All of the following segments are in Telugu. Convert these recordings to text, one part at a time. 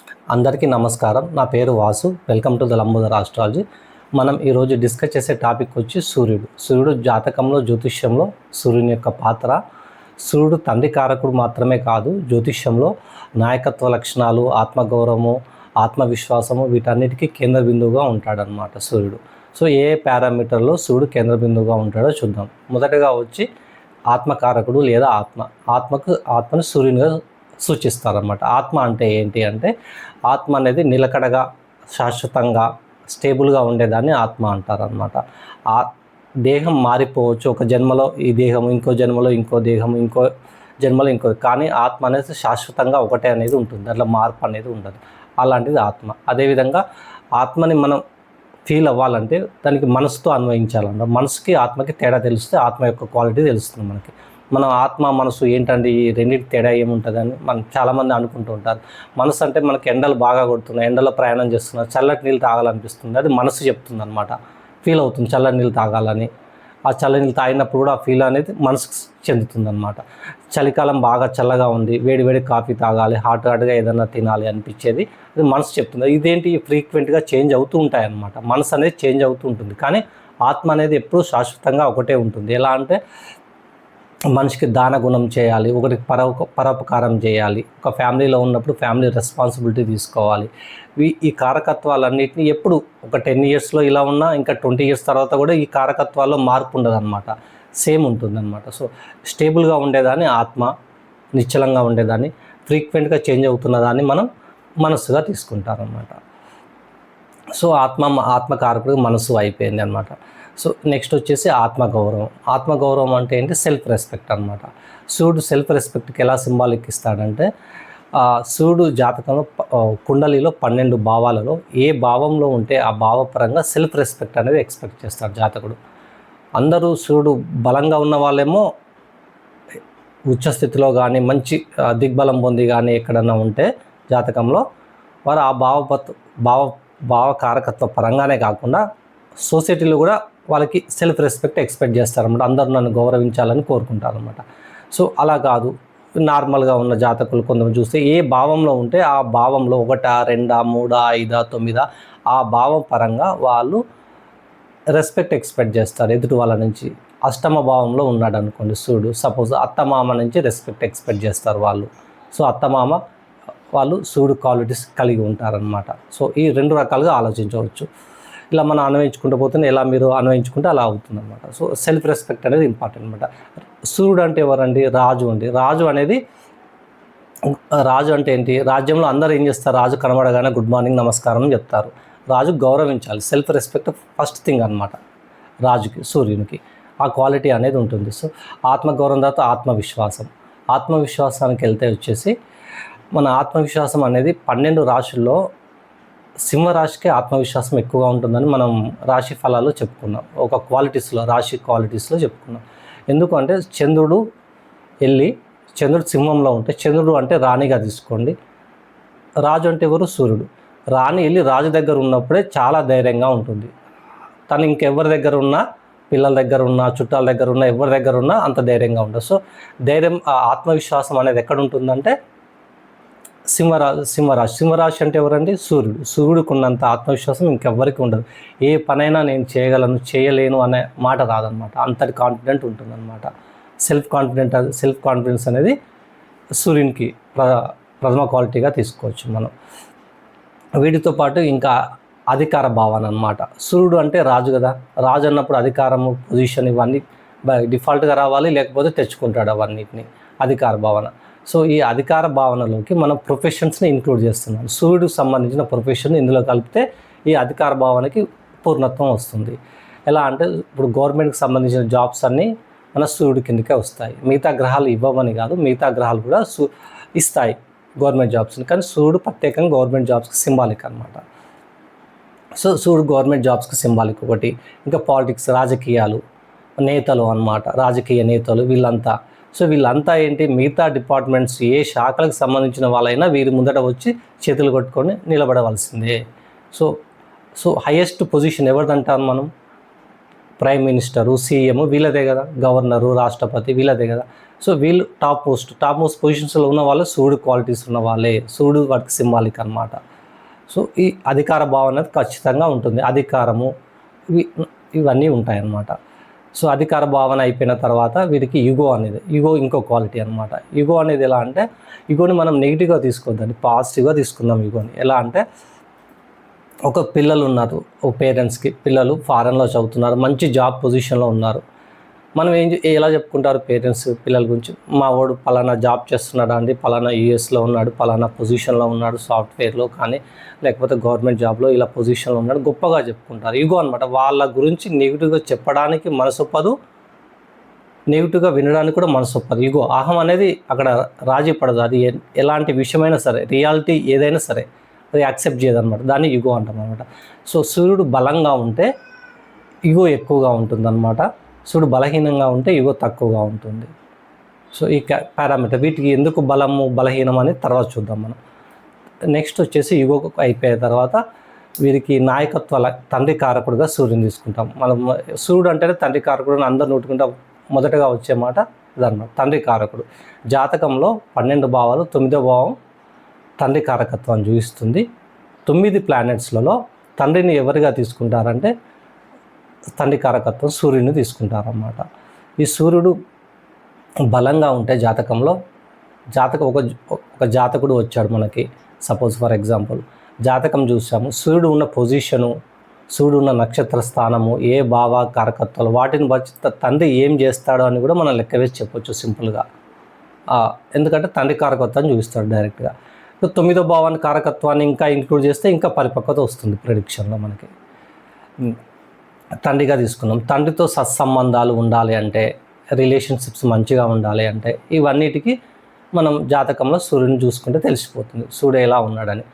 అందరికీ నమస్కారం. నా పేరు Vasu. Welcome to the Lambodar astrology. మనం ఈరోజు డిస్కస్ చేసే టాపిక్ వచ్చి సూర్యుడు జాతకంలో, జ్యోతిష్యంలో సూర్యుని యొక్క పాత్ర. సూర్యుడు తండ్రి కారకుడు మాత్రమే కాదు, జ్యోతిష్యంలో నాయకత్వ లక్షణాలు, ఆత్మగౌరవము, ఆత్మవిశ్వాసము వీటన్నిటికీ కేంద్ర బిందువుగా ఉంటాడనమాట సూర్యుడు. సో ఏ పారామీటర్లో సూర్యుడు కేంద్ర బిందువుగా ఉంటాడో చూద్దాం. మొదటగా వచ్చి ఆత్మకారకుడు లేదా ఆత్మను సూర్యునిగా సూచిస్తారన్నమాట. ఆత్మ అంటే ఏంటి అంటే, ఆత్మ అనేది నిలకడగా, శాశ్వతంగా, స్టేబుల్గా ఉండేదాన్ని ఆత్మ అంటారనమాట. ఆ దేహం మారిపోవచ్చు, ఒక జన్మలో ఈ దేహం, ఇంకో జన్మలో ఇంకో దేహం, ఇంకో జన్మలో ఇంకో, కానీ ఆత్మ అనేది శాశ్వతంగా ఒకటే అనేది ఉంటుంది, దాంట్లో మార్పు అనేది ఉండదు. అలాంటిది ఆత్మ. అదేవిధంగా ఆత్మని మనం ఫీల్ అవ్వాలంటే దానికి మనసుతో అన్వయించాలన్నమాట. మనసుకి ఆత్మకి తేడా తెలిస్తే ఆత్మ యొక్క క్వాలిటీ తెలుస్తుంది మనకి. మనం ఆత్మ మనసు ఏంటండి, ఈ రెండింటి తేడా ఏముంటుందని మనం చాలామంది అనుకుంటూ ఉంటారు. మనసు అంటే మనకి ఎండలు బాగా కొడుతున్నాయి, ఎండలో ప్రయాణం చేస్తున్నారు, చల్లటి నీళ్ళు తాగాలనిపిస్తుంది, అది మనసు చెప్తుంది అనమాట. ఫీల్ అవుతుంది చల్లటి నీళ్ళు తాగాలని. ఆ చల్ల నీళ్ళు తాగినప్పుడు కూడా ఆ ఫీల్ అనేది మనసుకు చెందుతుంది అనమాట. చలికాలం బాగా చల్లగా ఉంది, వేడి వేడి కాఫీ తాగాలి, హాట్గా ఏదైనా తినాలి అనిపించేది అది మనసు చెప్తుంది. ఇదేంటి ఫ్రీక్వెంట్గా చేంజ్ అవుతూ ఉంటాయి అన్నమాట. మనసు అనేది చేంజ్ అవుతూ ఉంటుంది, కానీ ఆత్మ అనేది ఎప్పుడూ శాశ్వతంగా ఒకటే ఉంటుంది. ఎలా అంటే, మనిషికి దాన గుణం చేయాలి, ఒకరికి పరోపకారం చేయాలి, ఒక ఫ్యామిలీలో ఉన్నప్పుడు ఫ్యామిలీ రెస్పాన్సిబిలిటీ తీసుకోవాలి. ఈ కారకత్వాలన్నింటినీ ఎప్పుడు ఒక 10 ఇయర్స్లో ఇలా ఉన్నా ఇంకా 20 ఇయర్స్ తర్వాత కూడా ఈ కారకత్వాల్లో మార్పు ఉండదన్నమాట, సేమ్ ఉంటుందన్నమాట. సో స్టేబుల్గా ఉండేదాన్ని ఆత్మ, నిశ్చలంగా ఉండేదాన్ని, ఫ్రీక్వెంట్గా చేంజ్ అవుతున్నదాన్ని మనం మనస్సుగా తీసుకుంటారన్నమాట. సో ఆత్మకారకుడు మనసు అయిపోయింది అనమాట. సో నెక్స్ట్ వచ్చేసి ఆత్మగౌరవం. ఆత్మగౌరవం అంటే ఏంటి? సెల్ఫ్ రెస్పెక్ట్ అనమాట. సూర్యుడు సెల్ఫ్ రెస్పెక్ట్కి ఎలా సింబాలిక్ ఇస్తాడంటే, సూర్యుడు జాతకంలో కుండలిలో 12 భావాలలో ఏ భావంలో ఉంటే ఆ భావపరంగా సెల్ఫ్ రెస్పెక్ట్ అనేది ఎక్స్పెక్ట్ చేస్తాడు జాతకుడు. అందరూ సూర్యుడు బలంగా ఉన్న వాళ్ళేమో ఉచ్చస్థితిలో కానీ, మంచి దిగ్బలం పొంది కానీ ఎక్కడన్నా ఉంటే జాతకంలో వారు ఆ భావకారకత్వ పరంగానే కాకుండా సొసైటీలో కూడా వాళ్ళకి సెల్ఫ్ రెస్పెక్ట్ ఎక్స్పెక్ట్ చేస్తారన్నమాట. అందరూ నన్ను గౌరవించాలని కోరుకుంటారన్నమాట. సో అలా కాదు, నార్మల్గా ఉన్న జాతకులు కొంతమంది చూస్తే ఏ భావంలో ఉంటే ఆ భావంలో 1, 2, 3, 5, 9 ఆ భావం పరంగా వాళ్ళు రెస్పెక్ట్ ఎక్స్పెక్ట్ చేస్తారు ఎదుటి వాళ్ళ నుంచి. అష్టమ భావంలో ఉన్నాడు అనుకోండి సూర్యుడు, సపోజ్ అత్తమామ నుంచి రెస్పెక్ట్ ఎక్స్పెక్ట్ చేస్తారు వాళ్ళు. సో అత్తమామ వాళ్ళు సూర్యుడు క్వాలిటీస్ కలిగి ఉంటారనమాట. సో ఈ 2 రకాలుగా ఆలోచించవచ్చు. ఇలా మనం అన్వయించుకుంటూ పోతే ఎలా మీరు అన్వయించుకుంటే అలా అవుతుందన్నమాట. సో సెల్ఫ్ రెస్పెక్ట్ అనేది ఇంపార్టెంట్ అనమాట. సూర్యుడు అంటే ఎవరండి? రాజు అండి. రాజు అంటే ఏంటి? రాజ్యంలో అందరూ ఏం చేస్తారు? రాజు కనబడగానే గుడ్ మార్నింగ్, నమస్కారం అని చెప్తారు. రాజు గౌరవించాలి. సెల్ఫ్ రెస్పెక్ట్ ఫస్ట్ థింగ్ అనమాట రాజుకి, సూర్యునికి ఆ క్వాలిటీ అనేది ఉంటుంది. సో ఆత్మగౌరవం తర్వాత ఆత్మవిశ్వాసానికి వెళ్తే వచ్చేసి, మన ఆత్మవిశ్వాసం అనేది 12 రాశుల్లో సింహరాశికి ఆత్మవిశ్వాసం ఎక్కువగా ఉంటుందని మనం రాశి ఫలాల్లో చెప్పుకున్నాం, ఒక రాశి క్వాలిటీస్లో చెప్పుకున్నాం. ఎందుకంటే చంద్రుడు సింహంలో ఉంటే, చంద్రుడు అంటే రాణిగా తీసుకోండి, రాజు అంటే ఎవరు? సూర్యుడు. రాణి వెళ్ళి రాజు దగ్గర ఉన్నప్పుడే చాలా ధైర్యంగా ఉంటుంది. తను ఇంకెవరి దగ్గర ఉన్నా, పిల్లల దగ్గర ఉన్నా, చుట్టాల దగ్గర ఉన్నా, ఎవరి దగ్గర ఉన్నా అంత ధైర్యంగా ఉండదు. సో ఆత్మవిశ్వాసం అనేది ఎక్కడ ఉంటుందంటే సింహరాశి అంటే ఎవరండి? సూర్యుడికి ఉన్నంత ఆత్మవిశ్వాసం ఇంకెవ్వరికి ఉండదు. ఏ పనైనా నేను చేయగలను, చేయలేను అనే మాట రాదనమాట. అంతటి కాన్ఫిడెంట్ ఉంటుందన్నమాట. సెల్ఫ్ కాన్ఫిడెన్స్ అనేది సూర్యునికి ప్రథమ క్వాలిటీగా తీసుకోవచ్చు మనం. వీటితో పాటు ఇంకా అధికార భావన అనమాట. సూర్యుడు అంటే రాజు కదా, రాజు అన్నప్పుడు అధికారము, పొజిషన్ ఇవన్నీ డిఫాల్ట్గా రావాలి, లేకపోతే తెచ్చుకుంటాడు అవన్నిటిని. అధికార భావన. సో ఈ అధికార భావనలోకి మనం ప్రొఫెషన్స్ని ఇంక్లూడ్ చేస్తున్నాం. సూర్యుడికి సంబంధించిన ప్రొఫెషన్ ఇందులో కలిపితే ఈ అధికార భావనకి పూర్ణత్వం వస్తుంది. ఎలా అంటే, ఇప్పుడు గవర్నమెంట్కి సంబంధించిన జాబ్స్ అన్నీ మన సూర్యుడి కిందకే వస్తాయి. మిగతా గ్రహాలు ఇవ్వమని కాదు, మిగతా గ్రహాలు కూడా ఇస్తాయి గవర్నమెంట్ జాబ్స్ని, కానీ సూర్యుడు ప్రత్యేకంగా గవర్నమెంట్ జాబ్స్కి సింబాలిక్ అనమాట. సో సూర్యుడు గవర్నమెంట్ జాబ్స్కి సింబాలిక్ ఒకటి. ఇంకా పాలిటిక్స్, రాజకీయాలు, నేతలు అన్నమాట, రాజకీయ నేతలు వీళ్ళంతా. సో వీళ్ళంతా ఏంటి? మిగతా డిపార్ట్మెంట్స్ ఏ శాఖలకు సంబంధించిన వాళ్ళైనా వీరి ముందట వచ్చి చేతులు కొట్టుకొని నిలబడవలసిందే. సో హైయెస్ట్ పొజిషన్ ఎవరిదంటాం మనం? ప్రైమ్ మినిస్టరు, సీఎం వీళ్ళదే కదా, గవర్నరు, రాష్ట్రపతి వీళ్ళదే కదా. సో వీళ్ళు టాప్ మోస్ట్ పొజిషన్స్లో ఉన్న వాళ్ళు సూర్యుడు క్వాలిటీస్ ఉన్న వాళ్ళే, సూర్యుడు వాటికి సింబాలిక్ అనమాట. సో ఈ అధికార భావం అనేది ఖచ్చితంగా ఉంటుంది. అధికారము ఇవన్నీ ఉంటాయన్నమాట. సో అధికార భావన అయిపోయిన తర్వాత వీరికి ఈగో ఇంకో క్వాలిటీ అనమాట. ఈగో అనేది ఎలా అంటే, ఈగోని మనం నెగిటివ్గా తీసుకోవద్దండి, పాజిటివ్గా తీసుకుందాం ఈగోని. ఎలా అంటే, ఒక పిల్లలు ఉన్నారు, ఒక పేరెంట్స్కి పిల్లలు ఫారెన్లో చదువుతున్నారు, మంచి జాబ్ పొజిషన్లో ఉన్నారు. మనం ఎలా చెప్పుకుంటారు పేరెంట్స్ పిల్లల గురించి, మా వాడు పలానా జాబ్ చేస్తున్నాడు అండి, పలానా యూఎస్లో ఉన్నాడు, పలానా పొజిషన్లో ఉన్నాడు, సాఫ్ట్వేర్లో కానీ లేకపోతే గవర్నమెంట్ జాబ్లో ఇలా పొజిషన్లో ఉన్నాడు, గొప్పగా చెప్పుకుంటారు. ఈగో అనమాట. వాళ్ళ గురించి నెగిటివ్గా చెప్పడానికి మనసొప్పదు, నెగిటివ్గా వినడానికి కూడా మనసొప్పదు. ఈగో, అహం అనేది అక్కడ రాజీ పడదు. అది ఎలాంటి విషయమైనా సరే, రియాలిటీ ఏదైనా సరే అది యాక్సెప్ట్ చేయదన్నమాట. దాన్ని ఈగో అంటాం అనమాట. సో సూర్యుడు బలంగా ఉంటే ఈగో ఎక్కువగా ఉంటుందన్నమాట. సూర్యుడు బలహీనంగా ఉంటే ఈగో తక్కువగా ఉంటుంది. సో ఈ పారామీటర్, వీటికి ఎందుకు బలము బలహీనం అనేది తర్వాత చూద్దాం మనం. నెక్స్ట్ వచ్చేసి ఈగో అయిపోయిన తర్వాత వీరికి నాయకత్వాల తండ్రి కారకుడుగా సూర్యుని తీసుకుంటాం మనం. సూర్యుడు అంటేనే తండ్రి కారకుడు అని అందరు నోటుకుంటా మొదటగా వచ్చే మాట ఇదన్నమాట, తండ్రి కారకుడు. జాతకంలో 12 భావాలు 9వ భావం తండ్రి కారకత్వాన్ని చూపిస్తుంది. 9 ప్లానెట్స్లలో తండ్రిని ఎవరిగా తీసుకుంటారంటే తండ్రి కారకత్వం సూర్యుని తీసుకుంటారన్నమాట. ఈ సూర్యుడు బలంగా ఉంటే జాతకంలో, ఒక జాతకుడు వచ్చాడు మనకి, సపోజ్ ఫర్ ఎగ్జాంపుల్ జాతకం చూసాము, సూర్యుడు ఉన్న పొజిషను, సూర్యుడు ఉన్న నక్షత్ర స్థానము, ఏ భావ కారకత్వాలు, వాటిని బట్టి తండ్రి ఏం చేస్తాడో అని కూడా మనం లెక్క వేసి చెప్పొచ్చు సింపుల్గా. ఎందుకంటే తండ్రి కారకత్వాన్ని చూపిస్తాడు డైరెక్ట్గా. 9వ భావాన్ని కారకత్వాన్ని ఇంకా ఇంక్లూడ్ చేస్తే ఇంకా పరిపక్వత వస్తుంది ప్రెడిక్షన్లో మనకి. తండ్రిగా తీసుకున్నాం. తండ్రితో సత్సంబంధాలు ఉండాలి అంటే, రిలేషన్షిప్స్ మంచిగా ఉండాలి అంటే, ఇవన్నిటికీ మనం జాతకంలో సూర్యుని చూసుకుంటే తెలిసిపోతుంది సూర్యుడు ఎలా ఉన్నాడని.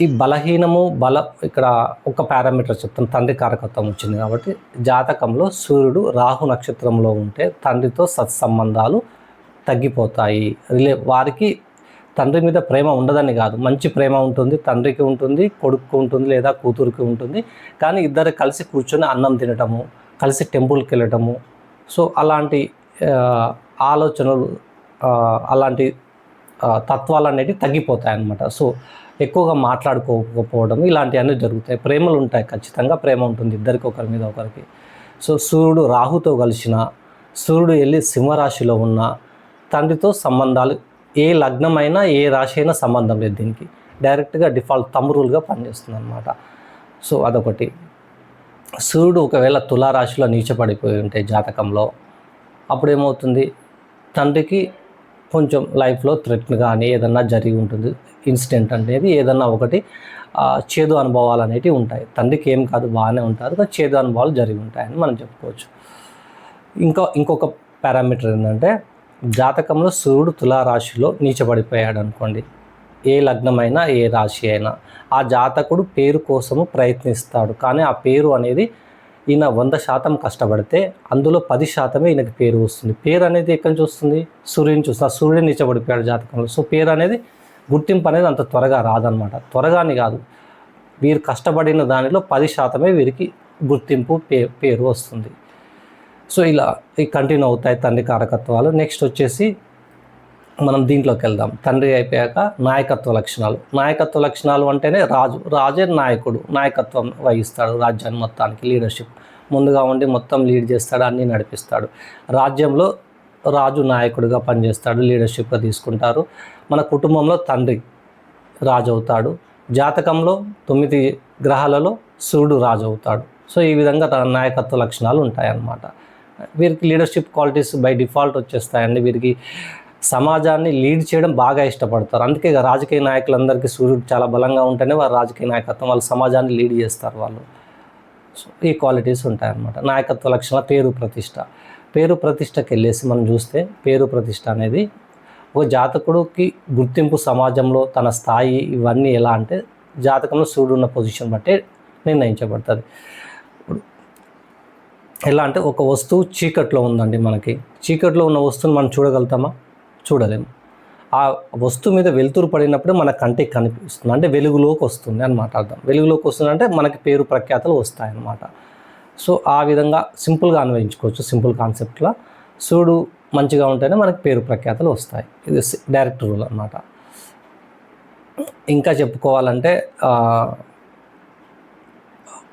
ఈ బలహీనము ఇక్కడ ఒక పారామీటర్ చెప్తాను, తండ్రి కారకత్వం వచ్చింది కాబట్టి జాతకంలో సూర్యుడు రాహు నక్షత్రంలో ఉంటే తండ్రితో సత్సంబంధాలు తగ్గిపోతాయి. వారికి తండ్రి మీద ప్రేమ ఉండదని కాదు, మంచి ప్రేమ ఉంటుంది, తండ్రికి ఉంటుంది, కొడుకు ఉంటుంది, లేదా కూతురికి ఉంటుంది. కానీ ఇద్దరు కలిసి కూర్చొని అన్నం తినటము, కలిసి టెంపుల్కి వెళ్ళటము, సో అలాంటి ఆలోచనలు, అలాంటి తత్వాలు అనేవి తగ్గిపోతాయి అన్నమాట. సో ఎక్కువగా మాట్లాడుకోకపోవడం ఇలాంటివన్నీ జరుగుతాయి. ప్రేమలు ఉంటాయి, ఖచ్చితంగా ప్రేమ ఉంటుంది ఇద్దరికి ఒకరి మీద ఒకరికి. సో సూర్యుడు రాహుతో కలిసిన, సూర్యుడు వెళ్ళి సింహరాశిలో ఉన్న తండ్రితో సంబంధాలు, ఏ లగ్నమైనా ఏ రాశి అయినా సంబంధం లేదు, దీనికి డైరెక్ట్గా డిఫాల్ట్ తమ్మురులుగా పనిచేస్తుంది అనమాట. సో అదొకటి. సూర్యుడు ఒకవేళ తులారాశిలో నీచపడిపోయి ఉంటే జాతకంలో, అప్పుడు ఏమవుతుంది, తండ్రికి కొంచెం లైఫ్లో థ్రెట్ కానీ ఏదన్నా జరిగి ఉంటుంది, ఇన్సిడెంట్ అనేది ఏదన్నా ఒకటి, చేదు అనుభవాలు అనేవి ఉంటాయి. తండ్రికి ఏం కాదు, బాగానే ఉంటారు, కానీ చేదు అనుభవాలు జరిగి ఉంటాయని మనం చెప్పుకోవచ్చు. ఇంకొక పారామీటర్ ఏంటంటే, జాతకంలో సూర్యుడు తులారాశిలో నీచబడిపోయాడు అనుకోండి, ఏ లగ్నమైనా ఏ రాశి అయినా, ఆ జాతకుడు పేరు కోసము ప్రయత్నిస్తాడు. కానీ ఆ పేరు అనేది ఈయన 100% కష్టపడితే అందులో 10% ఈయనకి పేరు వస్తుంది. పేరు అనేది ఎక్కడి నుంచి వస్తుంది, సూర్యుని చూస్తుంది. సూర్యుడు నీచబడిపోయాడు జాతకంలో. సో పేరు అనేది, గుర్తింపు అనేది అంత త్వరగా రాదనమాట. త్వరగాని కాదు, వీరు కష్టపడిన దానిలో 10% వీరికి గుర్తింపు పేరు వస్తుంది. సో ఇలా కంటిన్యూ అవుతాయి తండ్రి కారకత్వాలు. నెక్స్ట్ వచ్చేసి మనం దీంట్లోకి వెళ్దాం. తండ్రి అయిపోయాక నాయకత్వ లక్షణాలు అంటేనే రాజే నాయకత్వం వహిస్తాడు రాజ్యాన్ని మొత్తానికి. లీడర్షిప్ ముందుగా ఉండి మొత్తం లీడ్ చేస్తాడు, అన్నీ నడిపిస్తాడు. రాజ్యంలో రాజు నాయకుడిగా పనిచేస్తాడు, లీడర్షిప్గా తీసుకుంటారు. మన కుటుంబంలో తండ్రి రాజు అవుతాడు. జాతకంలో 9 గ్రహాలలో సూర్యుడు రాజు అవుతాడు. సో ఈ విధంగా నాయకత్వ లక్షణాలు ఉంటాయన్నమాట. వీరికి లీడర్షిప్ క్వాలిటీస్ బై డిఫాల్ట్ వచ్చేస్తాయండి. వీరికి సమాజాన్ని లీడ్ చేయడం బాగా ఇష్టపడతారు. అందుకే రాజకీయ నాయకులందరికీ సూర్యుడు చాలా బలంగా ఉంటేనే వారు రాజకీయ నాయకత్వం, వాళ్ళు సమాజాన్ని లీడ్ చేస్తారు వాళ్ళు. సో ఈ క్వాలిటీస్ ఉంటాయన్నమాట. నాయకత్వ లక్షణాలు, పేరు ప్రతిష్టకి వెళ్ళేసి మనం చూస్తే, పేరు ప్రతిష్ట అనేది ఒక జాతకుడికి గుర్తింపు, సమాజంలో తన స్థాయి, ఇవన్నీ ఎలా అంటే జాతకంలో సూర్యుడు ఉన్న పొజిషన్ బట్టే నిర్ణయించబడుతుంది. ఎలా అంటే, ఒక వస్తువు చీకట్లో ఉందండి, మనకి చీకట్లో ఉన్న వస్తువుని మనం చూడగలుగుతామా? చూడలేము. ఆ వస్తువు మీద వెలుతురు పడినప్పుడు మన కంటికి కనిపిస్తుంది, అంటే వెలుగులోకి వస్తుంది అన్నమాట అర్థం. వెలుగులోకి వస్తుందంటే మనకి పేరు ప్రఖ్యాతలు వస్తాయన్నమాట. సో ఆ విధంగా సింపుల్గా అన్వయించుకోవచ్చు, సింపుల్ కాన్సెప్ట్లో. సూర్యుడు మంచిగా ఉంటేనే మనకి పేరు ప్రఖ్యాతలు వస్తాయి. ఇది డైరెక్ట్ రూల్ అన్నమాట. ఇంకా చెప్పుకోవాలంటే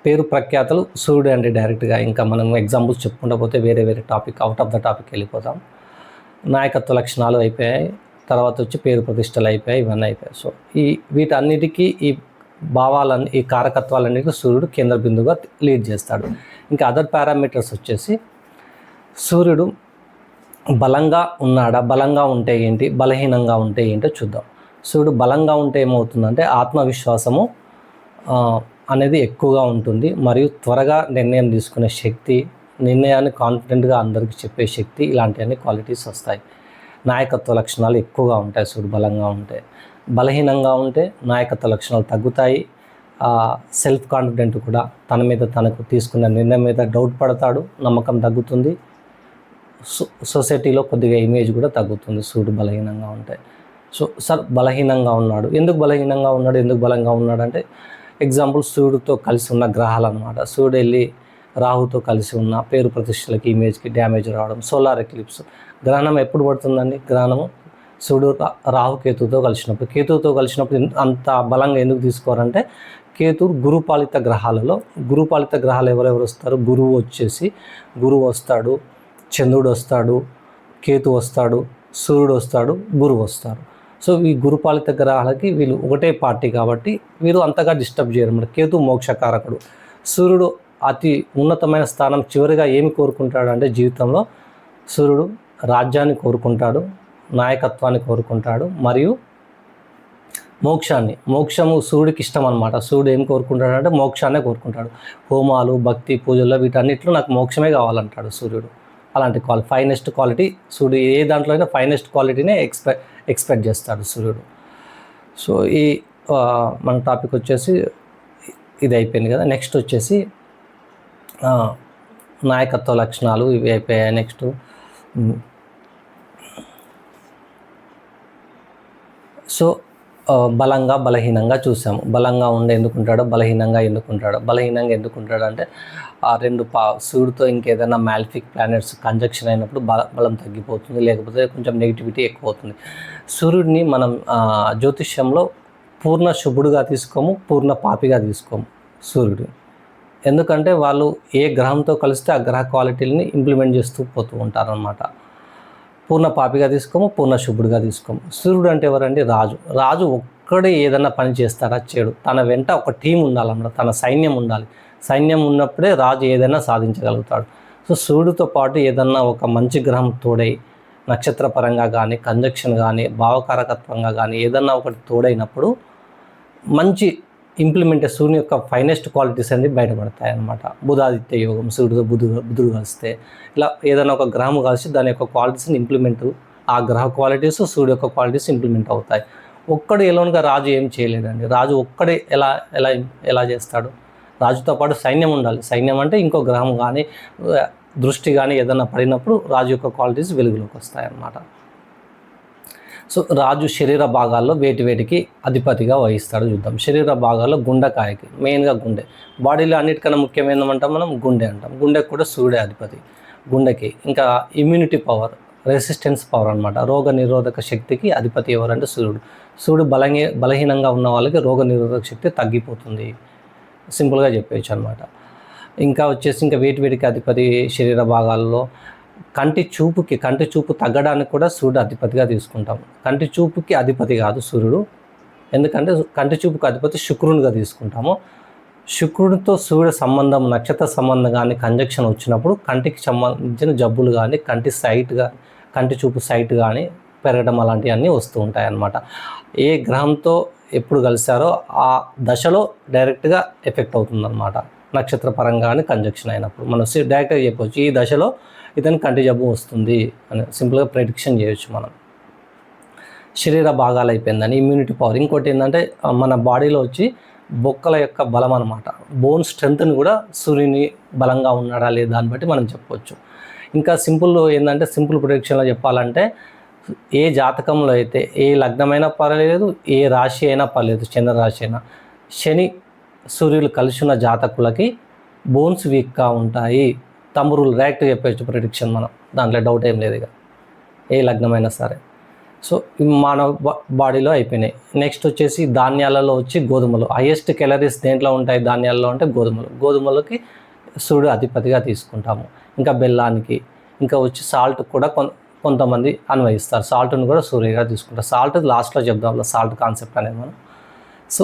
పేరు ప్రఖ్యాతలు సూర్యుడు అంటే డైరెక్ట్గా ఇంకా మనం ఎగ్జాంపుల్స్ చెప్పుకుంటూ పోతే వేరే వేరే topic out of the topic వెళ్ళిపోతాం. నాయకత్వ లక్షణాలు అయిపోయాయి, తర్వాత వచ్చి పేరు ప్రతిష్టలు అయిపోయాయి, ఇవన్నీ అయిపోయాయి. సో వీటన్నిటికీ ఈ భావాలన్నీ ఈ కారకత్వాలన్నిటికీ సూర్యుడు కేంద్ర బిందువుగా లీడ్ చేస్తాడు. ఇంకా అదర్ పారామీటర్స్ వచ్చేసి సూర్యుడు బలంగా ఉన్నాడా, బలంగా ఉంటే ఏంటి, బలహీనంగా ఉంటే ఏంటో చూద్దాం. సూర్యుడు బలంగా ఉంటే ఏమవుతుందంటే ఆత్మవిశ్వాసము అనేది ఎక్కువగా ఉంటుంది, మరియు త్వరగా నిర్ణయం తీసుకునే శక్తి, నిర్ణయాన్ని కాన్ఫిడెంట్గా అందరికీ చెప్పే శక్తి, ఇలాంటివన్నీ క్వాలిటీస్ వస్తాయి. నాయకత్వ లక్షణాలు ఎక్కువగా ఉంటాయి సూర్యుడు బలంగా ఉంటే. బలహీనంగా ఉంటే నాయకత్వ లక్షణాలు తగ్గుతాయి, సెల్ఫ్ కాన్ఫిడెంట్ కూడా తన మీద తనకు తీసుకున్న నిర్ణయం మీద డౌట్ పడతాడు, నమ్మకం తగ్గుతుంది, సొసైటీలో కొద్దిగా ఇమేజ్ కూడా తగ్గుతుంది సూర్యుడు బలహీనంగా ఉంటే. సో సార్ బలహీనంగా ఉన్నాడు, ఎందుకు బలహీనంగా ఉన్నాడు, ఎందుకు బలంగా ఉన్నాడు అంటే ఎగ్జాంపుల్ సూర్యుడితో కలిసి ఉన్న గ్రహాలు అన్నమాట. సూర్యుడు వెళ్ళి రాహుతో కలిసి ఉన్న పేరు ప్రతిష్టలకి ఇమేజ్కి డ్యామేజ్ రావడం, సోలార్ ఎక్లిప్స్. గ్రహణం ఎప్పుడు పడుతుందండి? గ్రహణము సూర్యుడు రాహు కేతువుతో కలిసినప్పుడు అంత బలంగా ఎందుకు తీసుకోరంటే కేతువు గురుపాలిత గ్రహాలలో, గురుపాలిత గ్రహాలు ఎవరెవరు వస్తారు? గురువు వస్తాడు, చంద్రుడు వస్తాడు, కేతు వస్తాడు, సూర్యుడు వస్తాడు, గురువు వస్తారు. సో ఈ గురుపాలిత గ్రహాలకి వీళ్ళు ఒకటే పార్టీ కాబట్టి వీరు అంతగా డిస్టర్బ్ చేయరు. మరి కేతు మోక్షకారకుడు. సూర్యుడు అతి ఉన్నతమైన స్థానం చివరిగా ఏమి కోరుకుంటాడు అంటే జీవితంలో సూర్యుడు రాజ్యాన్ని కోరుకుంటాడు, నాయకత్వాన్ని కోరుకుంటాడు, మరియు మోక్షము సూర్యుడికి ఇష్టం అనమాట. సూర్యుడు ఏం కోరుకుంటాడు అంటే మోక్షాన్నే కోరుకుంటాడు. హోమాలు, భక్తి, పూజల్లో వీటన్నిటిలో నాకు మోక్షమే కావాలంటాడు సూర్యుడు. అలాంటి ఫైనెస్ట్ క్వాలిటీ సూర్యుడు ఏ దాంట్లో అయినా ఫైనెస్ట్ క్వాలిటీనే ఎక్స్పెక్ట్ చేస్తాడు సూర్యుడు. సో ఈ మన టాపిక్ వచ్చేసి ఇది అయిపోయింది కదా. నెక్స్ట్ వచ్చేసి నాయకత్వ లక్షణాలు ఇవి అయిపోయాయి. నెక్స్ట్ సో బలంగా బలహీనంగా చూసాము. బలంగా ఎందుకుంటాడో, బలహీనంగా ఎందుకుంటాడో అంటే ఆ రెండు సూర్యుడితో ఇంకేదైనా మ్యాలిఫిక్ ప్లానెట్స్ కంజక్షన్ అయినప్పుడు బలం తగ్గిపోతుంది, లేకపోతే కొంచెం నెగిటివిటీ ఎక్కువ అవుతుంది. సూర్యుడిని మనం జ్యోతిష్యంలో పూర్ణ శుభుడుగా తీసుకోము, పూర్ణ పాపిగా తీసుకోము సూర్యుడు. ఎందుకంటే వాళ్ళు ఏ గ్రహంతో కలిస్తే ఆ గ్రహ క్వాలిటీలని ఇంప్లిమెంట్ చేస్తూ పోతూ ఉంటారనమాట. పూర్ణ పాపిగా తీసుకోము, పూర్ణ శుభుడుగా తీసుకోము. సూర్యుడు అంటే ఎవరండి? రాజు ఒక్కడే ఏదైనా పని చేస్తారా? చేయడు. తన వెంట ఒక టీం ఉండాలన్నమాట, తన సైన్యం ఉండాలి. సైన్యం ఉన్నప్పుడే రాజు ఏదైనా సాధించగలుగుతాడు. సో సూర్యుడితో పాటు ఏదన్నా ఒక మంచి గ్రహం తోడై నక్షత్రపరంగా కానీ, కంజక్షన్ కానీ, భావకారకత్వంగా కానీ ఏదన్నా ఒకటి తోడైనప్పుడు మంచి సూర్యుని యొక్క ఫైనెస్ట్ క్వాలిటీస్ అనేది బయటపడతాయి అన్నమాట. బుధాదిత్య యోగం, సూర్యుడితో బుధుడు కలిస్తే ఇలా ఏదైనా ఒక గ్రహం కలిసి దాని యొక్క క్వాలిటీస్ని ఆ గ్రహ క్వాలిటీస్ సూర్యుడు యొక్క క్వాలిటీస్ ఇంప్లిమెంట్ అవుతాయి. ఒక్కడు ఎలోన్గా రాజు ఏం చేయలేదండి. రాజు ఒక్కడే ఎలా చేస్తాడు? రాజుతో పాటు సైన్యం ఉండాలి. సైన్యం అంటే ఇంకో గ్రహం కానీ, దృష్టి కానీ ఏదైనా పడినప్పుడు రాజు యొక్క క్వాలిటీస్ వెలుగులోకి వస్తాయన్నమాట. సో రాజు శరీర భాగాల్లో వేటికి అధిపతిగా వహిస్తాడు చూద్దాం. శరీర భాగాల్లో గుండెకాయకి, మెయిన్గా గుండె. బాడీలో అన్నిటికన్నా ముఖ్యమైనదంటాం మనం గుండె అంటాం. గుండెకి కూడా సూర్యుడే అధిపతి గుండెకి. ఇంకా ఇమ్యూనిటీ పవర్, రెసిస్టెన్స్ పవర్ అనమాట. రోగ నిరోధక శక్తికి అధిపతి ఎవరంటే సూర్యుడు. సూర్యుడు బలహీనంగా ఉన్న వాళ్ళకి రోగ నిరోధక శక్తి తగ్గిపోతుంది, సింపుల్గా చెప్పేయచ్చు అనమాట. ఇంకా వచ్చేసి వేటికి అధిపతి శరీర భాగాల్లో కంటి చూపు తగ్గడానికి కూడా సూర్యుడు అధిపతిగా తీసుకుంటాం. కంటి చూపుకి అధిపతి కాదు సూర్యుడు, ఎందుకంటే కంటి చూపుకి అధిపతి శుక్రునిగా తీసుకుంటాము. శుక్రుడితో సూర్యుడు సంబంధం, నక్షత్ర సంబంధం కానీ కంజక్షన్ వచ్చినప్పుడు కంటికి సంబంధించిన జబ్బులు కానీ, కంటి చూపు సైట్ కానీ పెరగడం అలాంటివన్నీ వస్తూ ఉంటాయి అన్నమాట. ఏ గ్రహంతో ఎప్పుడు కలిశారో ఆ దశలో డైరెక్ట్గా ఎఫెక్ట్ అవుతుందన్నమాట. నక్షత్ర పరంగా కానీ కంజక్షన్ అయినప్పుడు మనం డైరెక్ట్గా చెప్పవచ్చు ఈ దశలో ఇతని కంటి జబ్బు వస్తుంది అని సింపుల్గా ప్రెడిక్షన్ చేయొచ్చు మనం. శరీర భాగాలు అయిపోయిందని ఇమ్యూనిటీ పవర్. ఇంకోటి ఏంటంటే మన బాడీలో వచ్చి బొక్కల యొక్క బలం అనమాట. బోన్ స్ట్రెంత్ని కూడా సూర్యుని బలంగా ఉన్నాడా లేదా దాన్ని బట్టి మనం చెప్పవచ్చు. ఇంకా సింపుల్ ప్రెడిక్షన్లో చెప్పాలంటే ఏ జాతకంలో అయితే ఏ లగ్నమైనా పర్లేదు, ఏ రాశి అయినా పర్లేదు, చంద్రరాశి అయినా, శని సూర్యులు కలిసి ఉన్న జాతకులకి బోన్స్ వీక్గా ఉంటాయి. తమ్మురులు డైరెక్ట్ చెప్పచ్చు ప్రెడిక్షన్ మనం, దాంట్లో డౌట్ ఏం లేదు. ఇక ఏ లగ్నమైనా సరే. సో మన బాడీలో అయిపోయినాయి. నెక్స్ట్ వచ్చేసి ధాన్యాలలో వచ్చి గోధుమలు. హైయెస్ట్ క్యాలరీస్ దేంట్లో ఉంటాయి ధాన్యాల్లో అంటే గోధుమలకి సూర్యుడు అధిపతిగా తీసుకుంటాము. ఇంకా బెల్లానికి, ఇంకా వచ్చి సాల్ట్ కూడా కొంతమంది అన్వయిస్తారు. సాల్ట్ని కూడా సూర్యుడిగా తీసుకుంటారు. సాల్ట్ లాస్ట్లో చెప్దాం, సాల్ట్ కాన్సెప్ట్ అనేది మనం. సో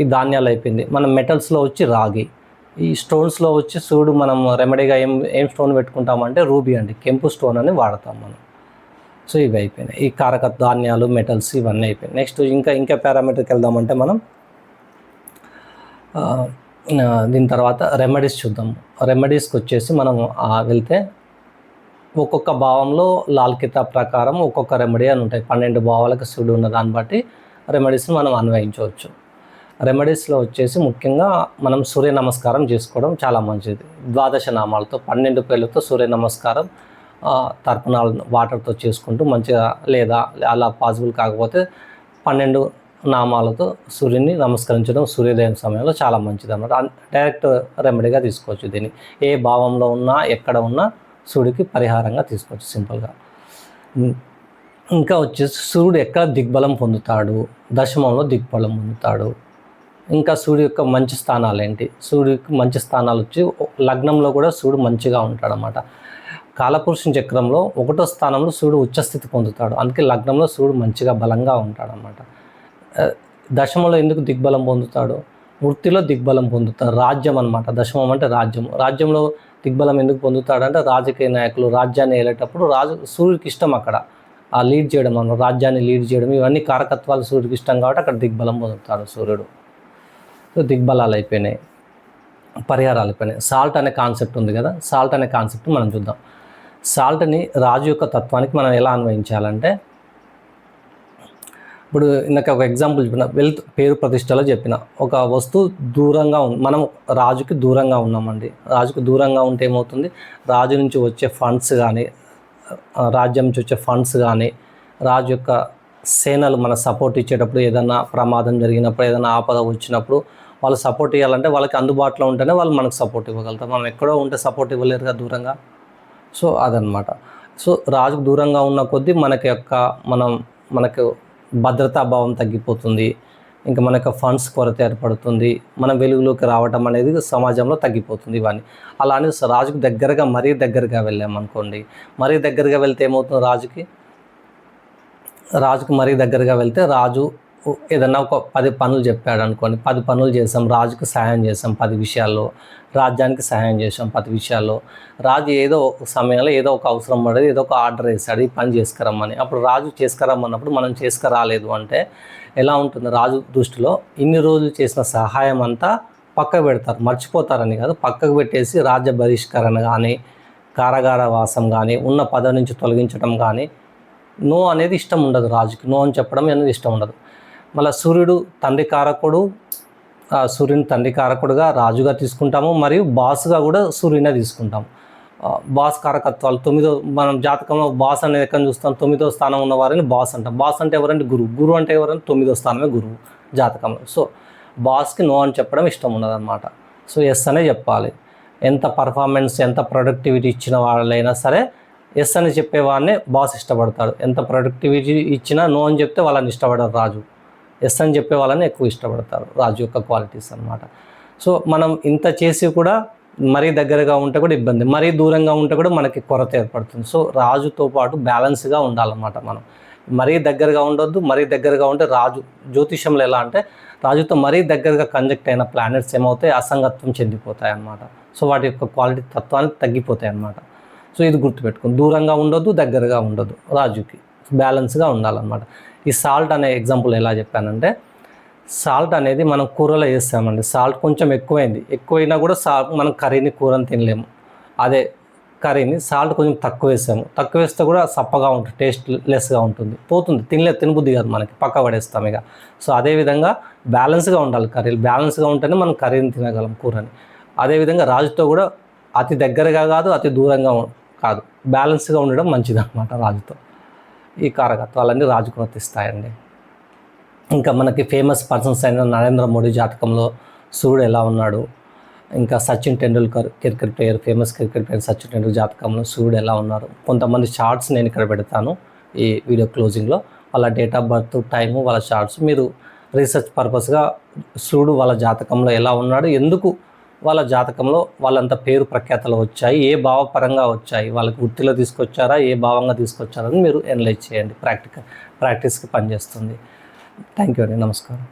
ఈ ధాన్యాలు అయిపోయింది. మనం మెటల్స్లో వచ్చి రాగి. ఈ స్టోన్స్లో వచ్చి సూర్యుడు మనం రెమెడీగా ఏం స్టోన్ పెట్టుకుంటామంటే రూబీ అండి, కెంపు స్టోన్ అని వాడతాం మనం. సో ఇవి అయిపోయినాయి. ఈ కారక ధాన్యాలు, మెటల్స్ ఇవన్నీ అయిపోయినాయి. నెక్స్ట్ ఇంకా పారామీటర్కి వెళ్దామంటే మనం దీని తర్వాత రెమెడీస్ చూద్దాం. రెమెడీస్కి వచ్చేసి మనం వెళ్తే ఒక్కొక్క భావంలో లాల్ కితాబ్ ప్రకారం ఒక్కొక్క రెమెడీ అని ఉంటాయి. 12 భావాలకు సూర్యుడు ఉన్న దాన్ని బట్టి రెమెడీస్ని మనం అన్వయించవచ్చు. రెమెడీస్లో వచ్చేసి ముఖ్యంగా మనం సూర్య నమస్కారం చేసుకోవడం చాలా మంచిది. 12 నామాలతో 12 పేర్లతో సూర్య నమస్కారం తర్పణాలు వాటర్తో చేసుకుంటూ మంచిగా, లేదా అలా పాసిబుల్ కాకపోతే 12 నామాలతో సూర్యుని నమస్కరించడం సూర్యోదయం సమయంలో చాలా మంచిది అన్నమాట. డైరెక్ట్ రెమెడీగా తీసుకోవచ్చు. దీన్ని ఏ భావంలో ఉన్నా ఎక్కడ ఉన్నా సూర్యుడికి పరిహారంగా తీసుకోవచ్చు సింపుల్గా. ఇంకా వచ్చేసి సూర్యుడు ఎక్కడ దిగ్బలం పొందుతాడు, దశమంలో దిగ్బలం పొందుతాడు. ఇంకా సూర్యుడు యొక్క మంచి స్థానాలు ఏంటి? సూర్యుడికి మంచి స్థానాలు వచ్చి లగ్నంలో కూడా సూర్యుడు మంచిగా ఉంటాడు అన్నమాట. కాలపురుషుని చక్రంలో 1వ స్థానంలో సూర్యుడు ఉచ్చస్థితి పొందుతాడు. అందుకే లగ్నంలో సూర్యుడు మంచిగా బలంగా ఉంటాడు అన్నమాట. దశమంలో ఎందుకు దిగ్బలం పొందుతాడు? వృత్తిలో దిగ్బలం పొందుతాడు. రాజ్యం అనమాట. దశమం అంటే రాజ్యం. రాజ్యంలో దిగ్బలం ఎందుకు పొందుతాడంటే రాజకీయ నాయకులు రాజ్యాన్ని ఏలేటప్పుడు సూర్యుడికి ఇష్టం అక్కడ లీడ్ చేయడం, అన్న రాజ్యాన్ని లీడ్ చేయడం, ఇవన్నీ కారకత్వాలు సూర్యుడికి ఇష్టం కాబట్టి అక్కడ దిగ్బలం పొందుతాడు సూర్యుడు. సో దిగ్బలాలు అయిపోయినాయి, పరిహారాలు అయిపోయినాయి. సాల్ట్ అనే కాన్సెప్ట్ ఉంది కదా, సాల్ట్ అనే కాన్సెప్ట్ మనం చూద్దాం. సాల్ట్ని రాజు యొక్క తత్వానికి మనం ఎలా అన్వయించాలంటే, ఇప్పుడు ఇందాక ఒక ఎగ్జాంపుల్ చెప్పిన, వెల్త్ పేరు ప్రతిష్టలో చెప్పిన, ఒక వస్తువు దూరంగా మనం రాజుకి దూరంగా ఉన్నామండి. రాజుకి దూరంగా ఉంటే ఏమవుతుంది, రాజు నుంచి వచ్చే ఫండ్స్ కానీ, రాజ్యం నుంచి వచ్చే ఫండ్స్ కానీ, రాజు యొక్క సేనలు మన సపోర్ట్ ఇచ్చేటప్పుడు, ఏదైనా ప్రమాదం జరిగినప్పుడు, ఏదైనా ఆపద వచ్చినప్పుడు వాళ్ళు సపోర్ట్ ఇవ్వాలంటే వాళ్ళకి అందుబాటులో ఉంటేనే వాళ్ళు మనకు సపోర్ట్ ఇవ్వగలుగుతారు. మనం ఎక్కడో ఉంటే సపోర్ట్ ఇవ్వలేరుగా దూరంగా. సో అదనమాట. సో రాజుకు దూరంగా ఉన్న కొద్దీ మనకు భద్రతా భావం తగ్గిపోతుంది. ఇంకా మనకు ఫండ్స్ కొరత ఏర్పడుతుంది. మనం వెలుగులోకి రావటం అనేది సమాజంలో తగ్గిపోతుంది. ఇవన్నీ అలానే రాజుకు దగ్గరగా, మరీ దగ్గరగా వెళ్ళామనుకోండి, మరీ దగ్గరగా వెళ్తే ఏమవుతుంది, రాజుకు మరీ దగ్గరగా వెళ్తే రాజు ఏదన్నా ఒక 10 పనులు చెప్పాడు అనుకోండి, 10 పనులు చేసాం, రాజుకు సహాయం చేసాం 10 విషయాల్లో, రాజ్యానికి సహాయం చేసాం 10 విషయాల్లో. రాజు ఏదో ఒక సమయంలో ఏదో ఒక అవసరం పడేది, ఏదో ఒక ఆర్డర్ వేస్తాడు, ఈ పని చేసుకురమ్మని. అప్పుడు రాజు చేసుకురమ్మన్నప్పుడు మనం చేసుకురాలేదు అంటే ఎలా ఉంటుంది, రాజు దృష్టిలో ఇన్ని రోజులు చేసిన సహాయం అంతా పక్కకు పెడతారు, మర్చిపోతారని కాదు, పక్కకు పెట్టేసి రాజ్య బహిష్కరణ కానీ, కారాగార వాసం కానీ, ఉన్న పదవి నుంచి తొలగించడం కానీ, నో అనేది ఇష్టం ఉండదు రాజుకి. నో అని చెప్పడం అనేది ఇష్టం ఉండదు. మళ్ళీ సూర్యుడు తండ్రి కారకుడు, సూర్యుని తండ్రి కారకుడుగా రాజుగా తీసుకుంటాము, మరియు బాస్గా కూడా సూర్యునే తీసుకుంటాము. బాస్ కారకత్వాలు 9వ మనం జాతకంలో బాస్ అనేది ఎక్కడ చూస్తాం, 9వ స్థానం ఉన్న వారిని బాస్ అంటాం. బాస్ అంటే ఎవరంటే గురువు అంటే ఎవరంటే 9వ స్థానమే గురువు జాతకంలో. సో బాస్కి నో అని చెప్పడం ఇష్టం ఉండదు అనమాట. సో ఎస్ అనే చెప్పాలి. ఎంత పర్ఫార్మెన్స్, ఎంత ప్రొడక్టివిటీ ఇచ్చిన వాళ్ళైనా సరే ఎస్ అని చెప్పేవాడినే బాస్ ఇష్టపడతాడు. ఎంత ప్రొడక్టివిటీ ఇచ్చినా నో అని చెప్తే వాళ్ళని ఇష్టపడరు రాజు. ఎస్ అని చెప్పే వాళ్ళని ఎక్కువ ఇష్టపడతారు, రాజు యొక్క క్వాలిటీస్ అనమాట. సో మనం ఇంత చేసి కూడా మరీ దగ్గరగా ఉంటే కూడా ఇబ్బంది, మరీ దూరంగా ఉంటే కూడా మనకి కొరత ఏర్పడుతుంది. సో రాజుతో పాటు బ్యాలెన్స్గా ఉండాలన్నమాట. మనం మరీ దగ్గరగా ఉండొద్దు, మరీ దగ్గరగా ఉంటే జ్యోతిషంలో ఎలా అంటే రాజుతో మరీ దగ్గరగా కంజెక్ట్ అయిన ప్లానెట్స్ ఏమవుతాయి, అసంగత్వం చెందిపోతాయి అన్నమాట. సో వాటి యొక్క క్వాలిటీ తత్వానికి తగ్గిపోతాయి అన్నమాట. సో ఇది గుర్తుపెట్టుకుని, దూరంగా ఉండొద్దు, దగ్గరగా ఉండొద్దు, రాజుకి బ్యాలెన్స్గా ఉండాలన్నమాట. ఈ సాల్ట్ అనే ఎగ్జాంపుల్ ఎలా చెప్పానంటే, సాల్ట్ అనేది మనం కూరలో వేస్తామండి. సాల్ట్ కొంచెం ఎక్కువైనా కూడా మనం కర్రీని కూరని తినలేము. అదే కర్రీని సాల్ట్ కొంచెం తక్కువ వేసాము, తక్కువ వేస్తే కూడా సప్పగా ఉంటుంది, టేస్ట్ లెస్గా ఉంటుంది, పోతుంది, తినబుద్ధి కాదు, మనకి పక్క పడేస్తాం ఇక. సో అదేవిధంగా బ్యాలెన్స్గా ఉండాలి కర్రీలు. బ్యాలెన్స్గా ఉంటేనే మనం కర్రీని తినగలం, కూరని. అదేవిధంగా రాజుతో కూడా అతి దగ్గరగా కాదు, అతి దూరంగా కాదు, బ్యాలెన్స్గా ఉండడం మంచిది అన్నమాట రాజుతో. ఈ కారకత్వాలన్నీ రాజుకు వర్తిస్తాయండి. ఇంకా మనకి ఫేమస్ పర్సన్స్ అయిన నరేంద్ర మోడీ జాతకంలో సూర్యుడు ఎలా ఉన్నాడు, ఇంకా Sachin Tendulkar cricket player, famous cricket player Sachin Tendulkar జాతకంలో సూర్యుడు ఎలా ఉన్నారు, కొంతమంది చార్ట్స్ నేను ఇక్కడ పెడతాను ఈ వీడియో క్లోజింగ్లో. వాళ్ళ డేట్ ఆఫ్ బర్త్, టైము, వాళ్ళ చార్ట్స్ మీరు రీసెర్చ్ పర్పస్గా సూర్యుడు వాళ్ళ జాతకంలో ఎలా ఉన్నాడు, ఎందుకు వాళ్ళ జాతకంలో వాళ్ళంత పేరు ప్రఖ్యాతలు వచ్చాయి, ఏ భావపరంగా వచ్చాయి, వాళ్ళకి వృత్తిలో తీసుకొచ్చారా, ఏ భావంగా తీసుకొచ్చారని మీరు అనలైజ్ చేయండి. ప్రాక్టీస్కి పనిచేస్తుంది. థ్యాంక్ యూ అండి. నమస్కారం.